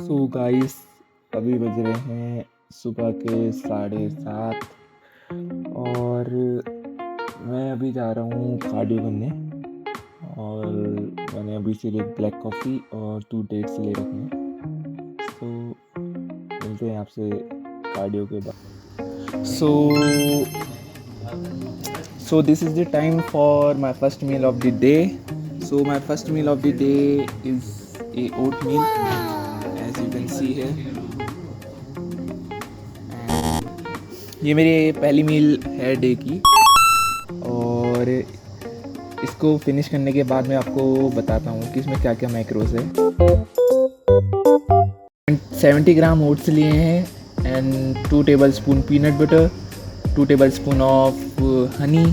So guys, अभी बज रहे हैं सुबह के 7:30 और मैं अभी जा रहा हूँ कार्डियो करने। और मैंने अभी सिर्फ एक ब्लैक कॉफ़ी और 2 डेट्स ले रखे हैं। सो मिलते हैं आपसे कार्डियो के बाद। So this is the time for my first meal of the day. So my first meal of the day is a oat meal, as you can see here. ये मेरी पहली मील है डे की और इसको फिनिश करने के बाद मैं आपको बताता हूँ कि इसमें क्या क्या मैक्रोज है। 70 ग्राम ओट्स लिए हैं and 2 table spoon peanut butter, 2 table spoon of honey,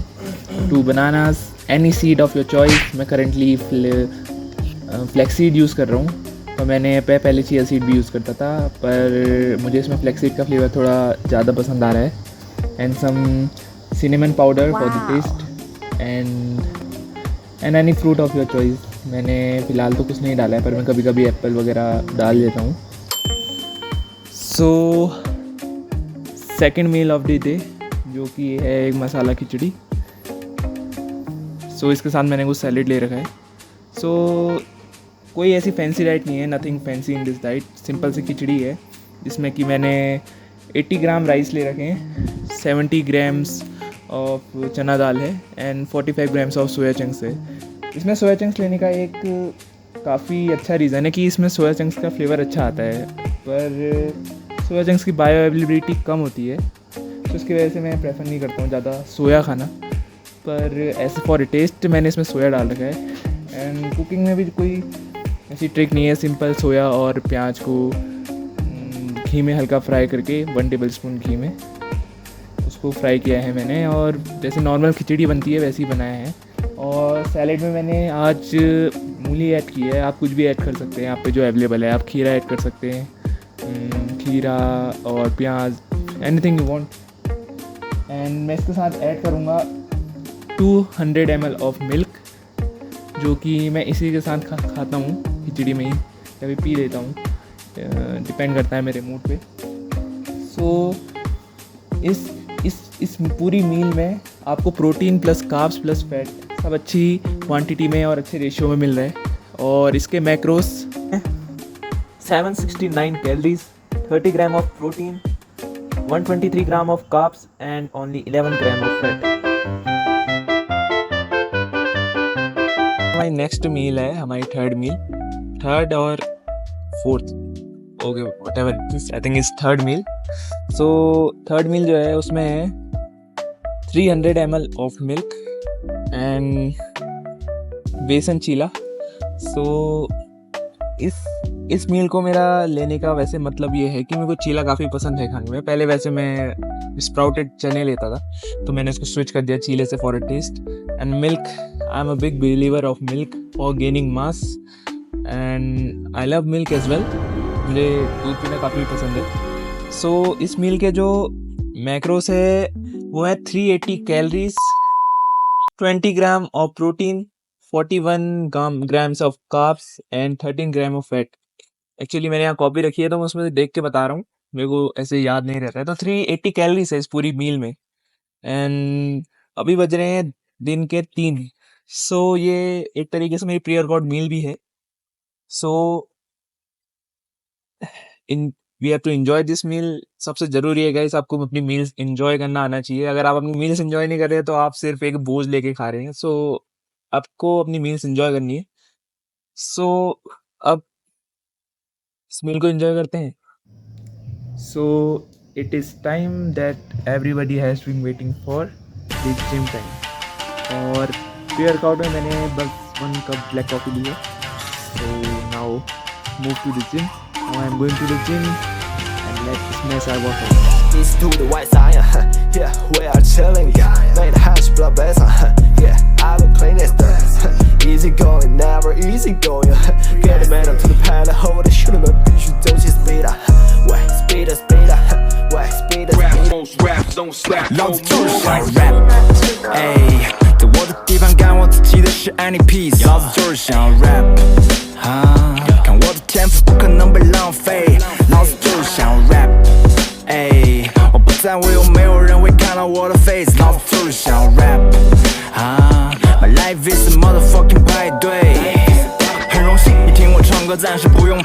2 bananas, any seed of your choice. मैं करेंटली फ्लैक्सीड यूज़ कर रहा हूँ और मैंने पहले चिया सीड भी यूज़ करता था, पर मुझे इसमें फ्लैक्सीड का फ्लेवर थोड़ा ज़्यादा पसंद आ रहा है। And some cinnamon powder for the taste and any fruit of your choice. मैंने फ़िलहाल तो कुछ नहीं डाला है, पर मैं कभी कभी एप्पल वगैरह डाल देता हूँ। So second meal of the day जो कि है एक मसाला खिचड़ी। सो इसके साथ मैंने कुछ सैलेड ले रखा है। सो कोई ऐसी फैंसी डाइट नहीं है, nothing fancy in this diet. Simple सी खिचड़ी है जिसमें कि मैंने 80 ग्राम राइस ले रखे हैं, 70 ग्राम्स ऑफ चना दाल है and 45 grams of soya chunks है। इसमें सोया चंक्स लेने का एक काफ़ी अच्छा रीज़न है कि इसमें सोया चंक्स का फ्लेवर अच्छा आता है, पर सोया चंक्स की बायो अवेलेबिलिटी कम होती है, तो उसकी वजह से मैं प्रेफर नहीं करता हूँ ज़्यादा सोया खाना। पर ऐसे फॉर टेस्ट मैंने इसमें सोया डाल रखा है। एंड कुकिंग में भी कोई ऐसी ट्रिक नहीं है, सिंपल सोया और प्याज को घी में हल्का फ्राई करके 1 टेबल स्पून घी में उसको फ्राई किया है मैंने, और जैसे नॉर्मल खिचड़ी बनती है वैसे ही बनाया है। और सैलेड में मैंने आज मूली ऐड की है, आप कुछ भी ऐड कर सकते हैं, आप पे जो अवेलेबल है। आप खीरा ऐड कर सकते हैं, खीरा और प्याज, एनीथिंग यू वांट। एंड मैं इसके साथ ऐड करूँगा 200 ml ऑफ मिल्क, जो कि मैं इसी के साथ खाता हूँ खिचड़ी में ही, कभी पी लेता हूँ, डिपेंड करता है मेरे मूड पे। सो इस पूरी मील में आपको protein plus carbs plus fat सब अच्छी क्वांटिटी में और अच्छे रेशियो में मिल रहा है। और इसके macros 769 calories, 30 gram of protein, 123 gram of carbs and only 11 gram of fat. हमारी नेक्स्ट मील है, हमारी थर्ड और fourth, okay whatever, I think is third meal. So third meal जो है उसमें है 300 ml ऑफ मिल्क एंड बेसन चीला। सो इस मील को मेरा लेने का वैसे मतलब ये है कि मेरे को चीला काफ़ी पसंद है खाने में। पहले वैसे मैं स्प्राउटेड चने लेता था, तो मैंने इसको स्विच कर दिया चीले से for a taste. And milk, I am a big believer of milk for gaining mass and I love milk as well. मुझे दूध पीना काफ़ी पसंद है। सो इस मील के जो मैक्रोस है वो है 380 calories, 20 gram of protein, 41 grams of carbs and 13 gram of fat. Actually मैंने यहाँ कॉपी रखी है तो मैं उसमें से देख के बता रहा हूँ, मेरे को ऐसे याद नहीं रहता है। तो 380 कैलोरीज है इस पूरी मील में। एंड अभी बज रहे हैं दिन के 3। सो ये एक तरीके से मेरी प्री वर्कआउट मील भी है। So we have to enjoy this meal. सबसे ज़रूरी है गाइस, आपको अपनी मील्स एंजॉय करना आना चाहिए। अगर आप अपनी मील्स एंजॉय नहीं कर रहे हैं तो आप सिर्फ एक बोझ लेके खा रहे हैं। सो आपको अपनी मील्स एंजॉय करनी है। सो अब इस मील को एंजॉय करते हैं। So it is time that everybody has been waiting for the gym time. और प्री वर्कआउट में मैंने बस 1 कप ब्लैक कॉफ़ी ली है। So now move to the gym. Now I'm going to the gym and let's smash our workout. East to the white side, yeah, we are chilling. Made the hash blood bass, yeah, I've been clean as dirt. Easy going, never easy going. Get the man up to the pad, hold it, shoot him up, bitch, you don't just speed up. Wait, speed up, wait, speed up. Rap, don't slap, Long story rap, ayy. 在我的地方干我自己的事 ，any piece，老子就是想 rap，看我的天赋不可能被浪费。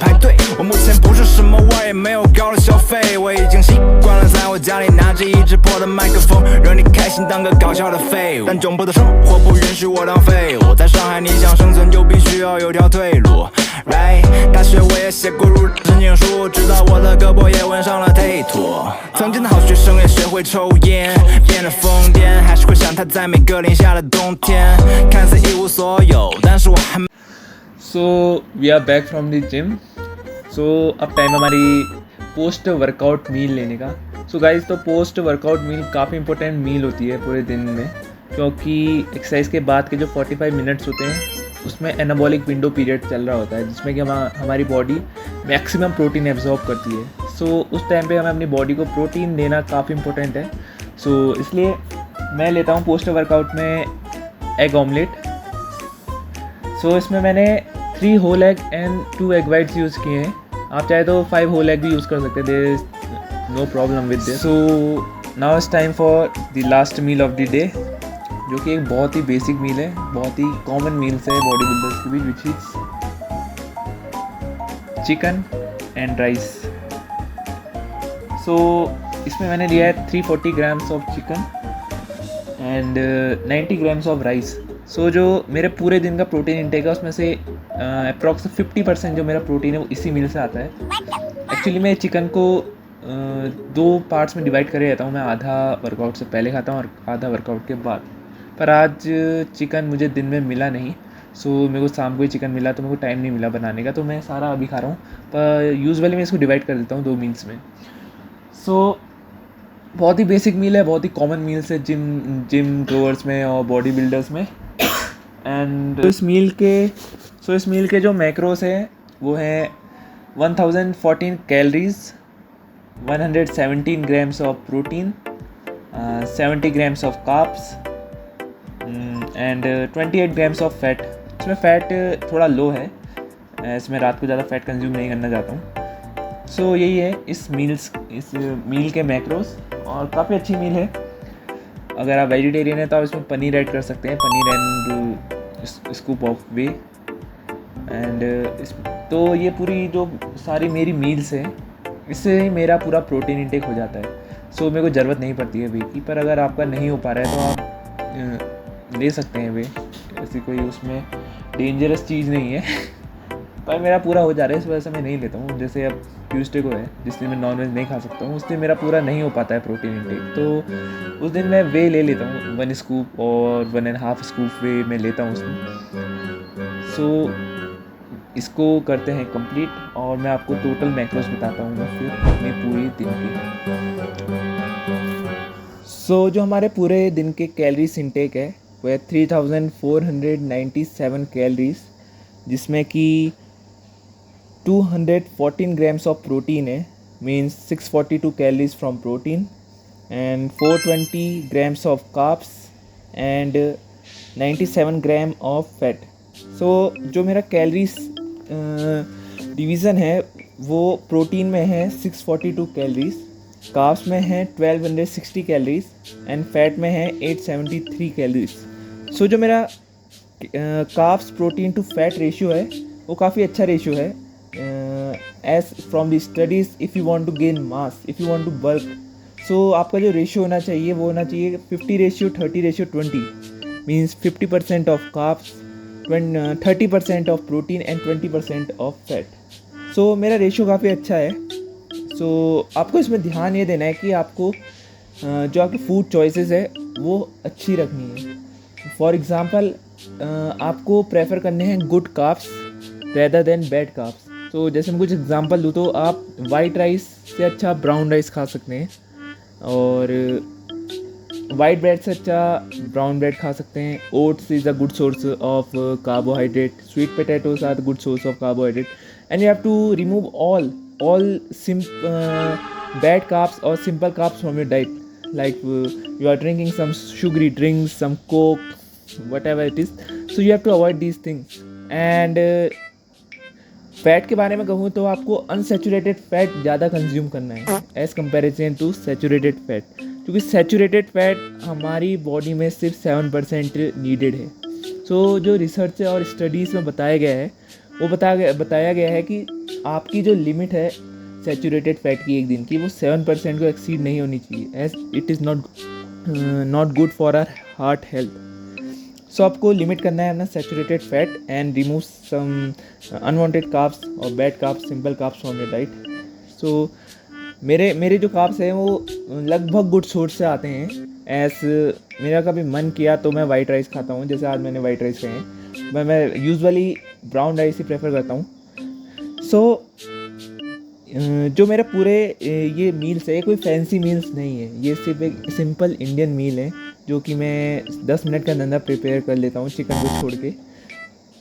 排队。我目前不是什么腕儿，也没有高的消费，我已经习惯了在我家里拿着一支破的麦克风，惹你开心当个搞笑的废物。但窘迫的生活不允许我当废物，在上海你想生存就必须要有条退路。Right， 大学我也写过入申请书，直到我的胳膊也纹上了 tattoo。曾经的好学生也学会抽烟，变得疯癫，还是会想他在每个零下的冬天，看似一无所有，但是我还没。So we are back from the gym. So अब time हमारी post workout meal लेने का. So guys, तो post workout meal काफ़ी important मील होती है पूरे दिन में, क्योंकि एक्सरसाइज के बाद के जो 45 मिनट्स होते हैं उसमें एनाबॉलिक विंडो पीरियड चल रहा होता है, जिसमें कि हमारी बॉडी मैक्सिमम प्रोटीन एब्जॉर्ब करती है. सो उस टाइम पे हमें अपनी बॉडी को प्रोटीन देना काफ़ी इंपॉर्टेंट है. सो इसलिए मैं लेता हूँ पोस्ट वर्कआउट में एग ऑमलेट. सो इसमें मैंने 3 whole egg and 2 egg whites use किए हैं. आप चाहे तो 5 होल एग भी यूज़ कर सकते हैं, there is no problem with this. So now it's time for the last meal of the day, जो कि एक बहुत ही बेसिक मील है, बहुत ही कॉमन मील्स है बॉडी बिल्डर्स के बीच, which is chicken and rice. So इसमें मैंने लिया है 340 grams of chicken and 90 grams of rice. So जो मेरे पूरे दिन का प्रोटीन इंटेक है उसमें से अप्रॉक्स 50% जो मेरा प्रोटीन है वो इसी मील से आता है. एक्चुअली मैं चिकन को 2 पार्ट्स में डिवाइड करे रहता हूँ. मैं आधा वर्कआउट से पहले खाता हूँ और आधा वर्कआउट के बाद. पर आज चिकन मुझे दिन में मिला नहीं, सो मेरे को शाम को ही चिकन मिला, तो मेरे को टाइम नहीं मिला बनाने का, तो मैं सारा अभी खा रहा हूँ. पर यूजुअली मैं इसको डिवाइड कर देता हूँ 2 मील्स में. सो बहुत ही बेसिक मील है, बहुत ही कॉमन मील्स है जिम गोअर्स में और बॉडी बिल्डर्स में. एंड इस मील के जो मैक्रोस हैं वो हैं 1014 calories, 117 grams of protein, 70 grams of carbs and 28 grams of fat. इसमें फ़ैट थोड़ा लो है, इसमें रात को ज़्यादा फैट कंज्यूम नहीं करना चाहता हूँ. सो यही है इस मील के मैक्रोस, और काफ़ी अच्छी मील है. अगर आप वेजिटेरियन हैं तो आप इसमें पनीर ऐड कर सकते हैं, paneer and scoop of way. And तो ये पूरी जो सारी मेरी मील्स हैं, इससे ही मेरा पूरा प्रोटीन इंटेक हो जाता है. सो मेरे को ज़रूरत नहीं पड़ती है वे की. पर अगर आपका नहीं हो पा रहा है तो आप ले सकते हैं वे, ऐसी कोई उसमें डेंजरस चीज़ नहीं है. पर मेरा पूरा हो जा रहा है, इस वजह से मैं नहीं लेता हूँ. जैसे अब ट्यूसडे को है, जिस दिन मैं नॉनवेज नहीं खा सकता हूँ, उस दिन मेरा पूरा नहीं हो पाता है प्रोटीन इंटेक, तो उस दिन मैं वे ले लेता हूँ. 1 स्कूप और 1.5 स्कूप वे मैं लेता हूँ उस दिन. सो इसको करते हैं कंप्लीट, और मैं आपको टोटल मैक्रोस बताता हूँ फिर अपने पूरे दिन की. सो जो हमारे पूरे दिन के कैलोरीज इंटेक है वो है 3497 कैलोरीज, जिसमें कि 214 ग्राम्स ऑफ प्रोटीन है, means 642 calories from protein, and 420 grams of carbs and 97 gram of fat. So जो मेरा कैलोरीज डिवीज़न है वो प्रोटीन में है 642 कैलोरीज, कार्ब्स में है 1260 कैलोरीज एंड फैट में है 873 कैलोरीज. सो जो मेरा carbs protein to fat ratio है वो काफ़ी अच्छा रेशियो है. As from the studies, if you want to gain mass, if you want to bulk, so आपका जो रेशियो होना चाहिए वो होना चाहिए 50:30:20, means 50% of carbs, 30% of protein and 20% of fat. So मेरा रेशियो काफ़ी अच्छा है. सो आपको इसमें ध्यान ये देना है कि आपको जो आपकी फूड चॉइसेस है वो अच्छी रखनी है. फॉर एग्ज़ाम्पल आपको प्रेफर करने हैं good carbs rather than bad carbs. तो जैसे मैं कुछ एग्जांपल दूँ तो आप वाइट राइस से अच्छा ब्राउन राइस खा सकते हैं, और वाइट ब्रेड से अच्छा ब्राउन ब्रेड खा सकते हैं. Oats is a good source of carbohydrate, sweet potatoes are the good source of carbohydrate, and you have to remove all bad carbs or simple carbs from your diet. Like you are drinking some sugary drinks, some coke, whatever it is, so you have to avoid these things. And fat के बारे में कहूँ तो आपको unsaturated fat ज़्यादा consume करना है as comparison to saturated fat, क्योंकि सेचुरेटेड फैट हमारी बॉडी में सिर्फ 7% नीडेड है. सो जो रिसर्च और स्टडीज़ में बताया गया है वो बताया गया है कि आपकी जो लिमिट है सैचुरेटेड फैट की एक दिन की, वो 7% को एक्सीड नहीं होनी चाहिए, as it is not good for our heart health. So आपको लिमिट करना है अपना saturated fat and remove some unwanted carbs और bad carbs, simple carbs from your diet. So मेरे जो कार्ब्स हैं वो लगभग गुड सोर्स से आते हैं। एज मेरा कभी मन किया तो मैं वाइट राइस खाता हूँ, जैसे आज मैंने वाइट राइस खाए हैं। मैं यूजुअली ब्राउन राइस ही प्रेफर करता हूँ। सो जो मेरा पूरे ये मील्स है, ये कोई फैंसी मील्स नहीं है, ये सिर्फ एक सिंपल इंडियन मील है जो कि मैं 10 मिनट का अंदर प्रिपेयर कर लेता हूँ चिकन को छोड़ के।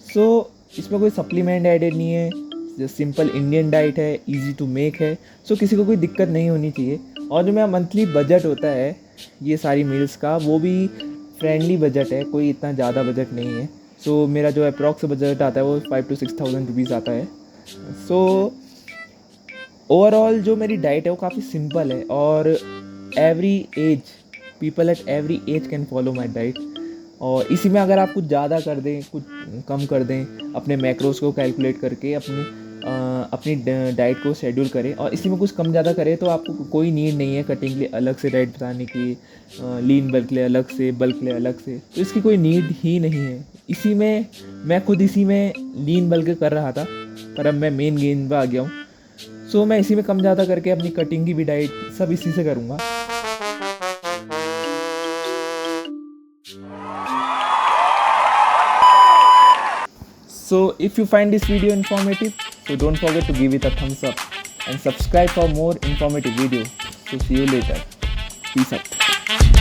सो इसमें कोई सप्लीमेंट एडेड नहीं है, जो सिंपल इंडियन डाइट है, इजी टू मेक है। सो किसी को कोई दिक्कत नहीं होनी चाहिए। और जो मेरा मंथली बजट होता है ये सारी मील्स का, वो भी फ्रेंडली बजट है, कोई इतना ज़्यादा बजट नहीं है। सो मेरा जो अप्रॉक्स बजट आता है वो 5 to 6,000 रुपीज़ आता है। सो ओवरऑल जो मेरी डाइट है वो काफ़ी सिंपल है और every age, people at every age can follow my diet. और इसी में अगर आप कुछ ज़्यादा कर दें, कुछ कम कर दें, अपने मैक्रोस को कैलकुलेट करके अपनी डाइट को शेड्यूल करें और इसी में कुछ कम ज़्यादा करें, तो आपको कोई नीड नहीं है कटिंग के लिए अलग से डाइट बताने की, लीन बल्क के लिए अलग से, बल्क के लिए अलग से। तो इसकी कोई नीड ही नहीं है। इसी में मैं खुद इसी में लीन बल्क कर रहा था, पर अब मैं मेन गेन पर आ गया हूँ। सो मैं इसी में कम ज़्यादा करके अपनी कटिंग की भी डाइट सब इसी से करूँगा। So if you find this video informative, so don't forget to give it a thumbs up and subscribe for more informative videos. So see you later. Peace out.